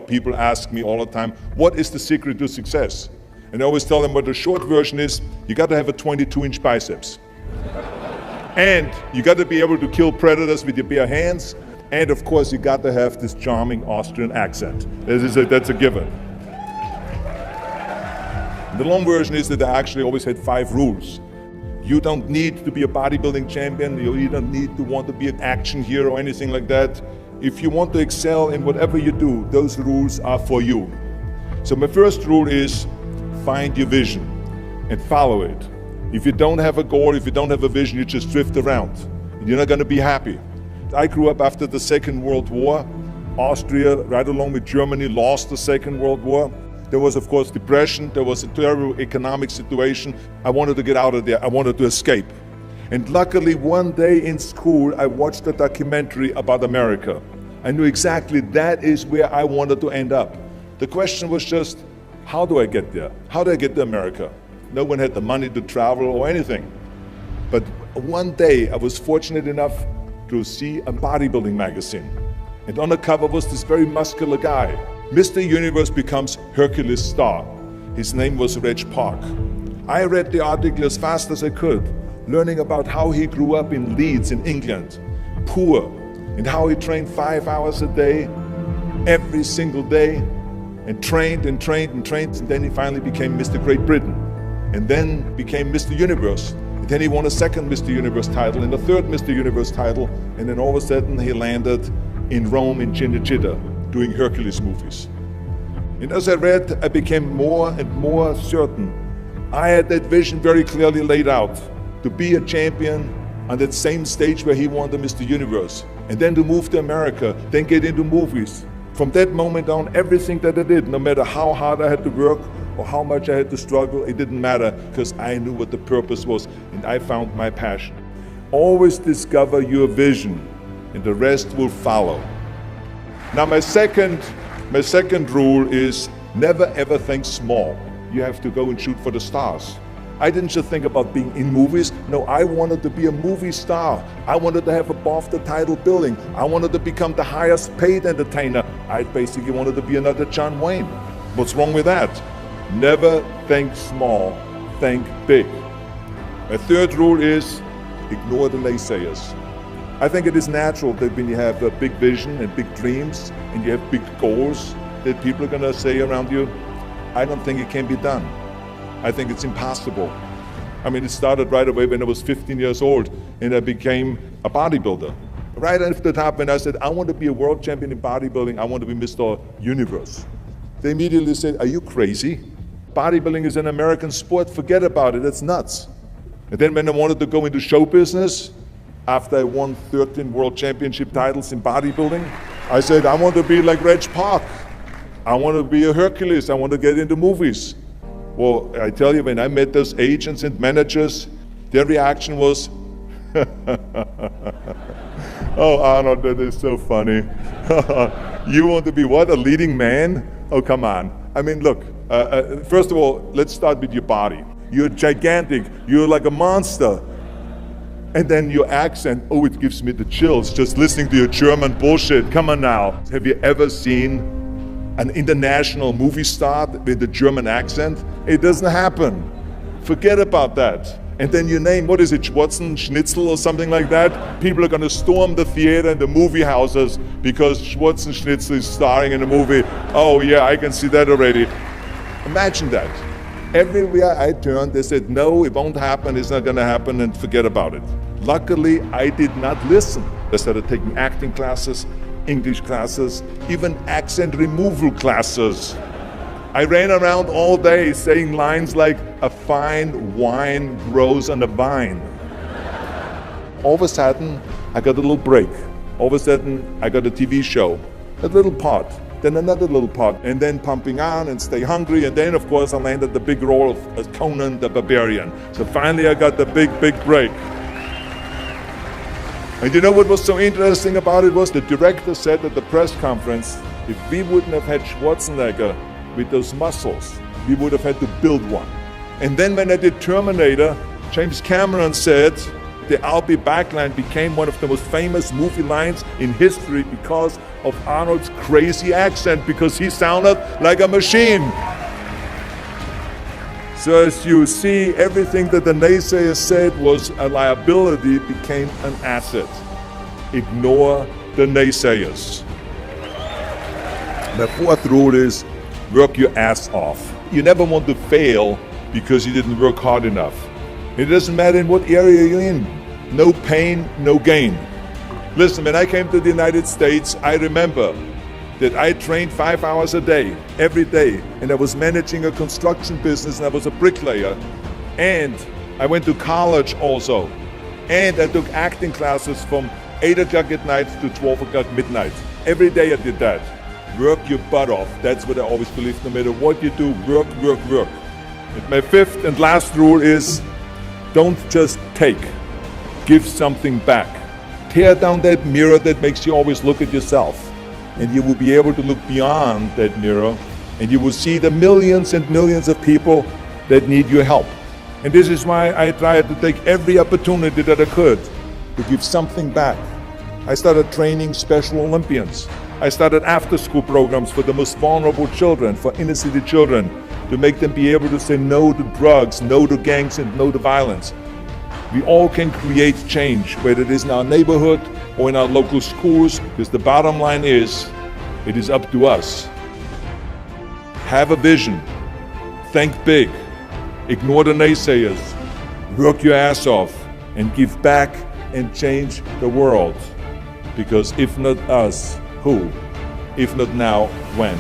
People ask me all the time, what is the secret to success? And I always tell them what the short version is, you got to have a 22-inch biceps. And you got to be able to kill predators with your bare hands. And of course, you got to have this charming Austrian accent. That's a given. The long version is that I actually always had 5 rules. You don't need to be a bodybuilding champion. You don't need to want to be an action hero or anything like that. If you want to excel in whatever you do, those rules are for you. So my first rule is find your vision and follow it. If you don't have a goal, if you don't have a vision, you just drift around. You're not going to be happy. I grew up after the Second World War. Austria, right along with Germany, lost the Second World War. There was, of course, depression. There was a terrible economic situation. I wanted to get out of there. I wanted to escape. And luckily, one day in school, I watched a documentary about America. I knew exactly that is where I wanted to end up. The question was just, how do I get there? How do I get to America? No one had the money to travel or anything. But one day, I was fortunate enough to see a bodybuilding magazine. And on the cover was this very muscular guy. Mr. Universe becomes Hercules star. His name was Reg Park. I read the article as fast as I could, learning about how he grew up in Leeds in England, poor, and how he trained 5 hours a day, every single day, and trained and trained and trained, and then he finally became Mr. Great Britain, and then became Mr. Universe. And then he won a second Mr. Universe title and a third Mr. Universe title, and then all of a sudden he landed in Rome in Cinecittà, doing Hercules movies. And as I read, I became more and more certain. I had that vision very clearly laid out, to be a champion on that same stage where he won the Mr. Universe, and then to move to America, then get into movies. From that moment on, everything that I did, no matter how hard I had to work or how much I had to struggle, it didn't matter, because I knew what the purpose was, and I found my passion. Always discover your vision, and the rest will follow. Now my second rule is never ever think small. You have to go and shoot for the stars. I didn't just think about being in movies. No, I wanted to be a movie star. I wanted to have above the title billing. I wanted to become the highest paid entertainer. I basically wanted to be another John Wayne. What's wrong with that? Never think small, think big. My third rule is ignore the naysayers. I think it is natural that when you have a big vision and big dreams and you have big goals, that people are going to say around you, I don't think it can be done. I think it's impossible. I mean, it started right away when I was 15 years old and I became a bodybuilder. Right after that, when I said, I want to be a world champion in bodybuilding, I want to be Mr. Universe. They immediately said, are you crazy? Bodybuilding is an American sport, forget about it, it's nuts. And then when I wanted to go into show business, after I won 13 world championship titles in bodybuilding, I said, I want to be like Reg Park. I want to be a Hercules. I want to get into movies. Well, I tell you, when I met those agents and managers, their reaction was, oh, Arnold, that is so funny. You want to be what, a leading man? Oh, come on. I mean, look, first of all, let's start with your body. You're gigantic. You're like a monster. And then your accent, oh, it gives me the chills just listening to your German bullshit. Come on now. Have you ever seen an international movie star with a German accent? It doesn't happen. Forget about that. And then your name, what is it, Schwarzen, Schnitzel or something like that? People are going to storm the theater and the movie houses because Schwarzen Schnitzel is starring in a movie. Oh yeah, I can see that already. Imagine that. Everywhere I turned, they said, no, it won't happen, it's not going to happen, and forget about it. Luckily, I did not listen. I started taking acting classes, English classes, even accent removal classes. I ran around all day saying lines like, a fine wine grows on a vine. All of a sudden, I got a little break. All of a sudden, I got a TV show, a little part. Then another little part, and then Pumping On and Stay Hungry, and then of course I landed the big role of Conan the Barbarian. So finally I got the big break. And you know what was so interesting about it was the director said at the press conference, if we wouldn't have had Schwarzenegger with those muscles, we would have had to build one. And then when I did Terminator, James Cameron said, the I'll be back line became one of the most famous movie lines in history because of Arnold's crazy accent because he sounded like a machine. So as you see, everything that the naysayers said was a liability became an asset. Ignore the naysayers. The fourth rule is work your ass off. You never want to fail because you didn't work hard enough. It doesn't matter in what area you're in. No pain, no gain. Listen, when I came to the United States, I remember that I trained 5 hours a day, every day, and I was managing a construction business, and I was a bricklayer, and I went to college also, and I took acting classes from 8 o'clock at night to 12 o'clock midnight. Every day I did that. Work your butt off. That's what I always believe. No matter what you do, work, work, work. And my fifth and last rule is, don't just take. Give something back. Tear down that mirror that makes you always look at yourself. And you will be able to look beyond that mirror, and you will see the millions and millions of people that need your help. And this is why I tried to take every opportunity that I could to give something back. I started training Special Olympians. I started after-school programs for the most vulnerable children, for inner-city children, to make them be able to say no to drugs, no to gangs, and no to violence. We all can create change, whether it is in our neighborhood or in our local schools, because the bottom line is, it is up to us. Have a vision. Think big. Ignore the naysayers. Work your ass off and give back and change the world. Because if not us, who? If not now, when?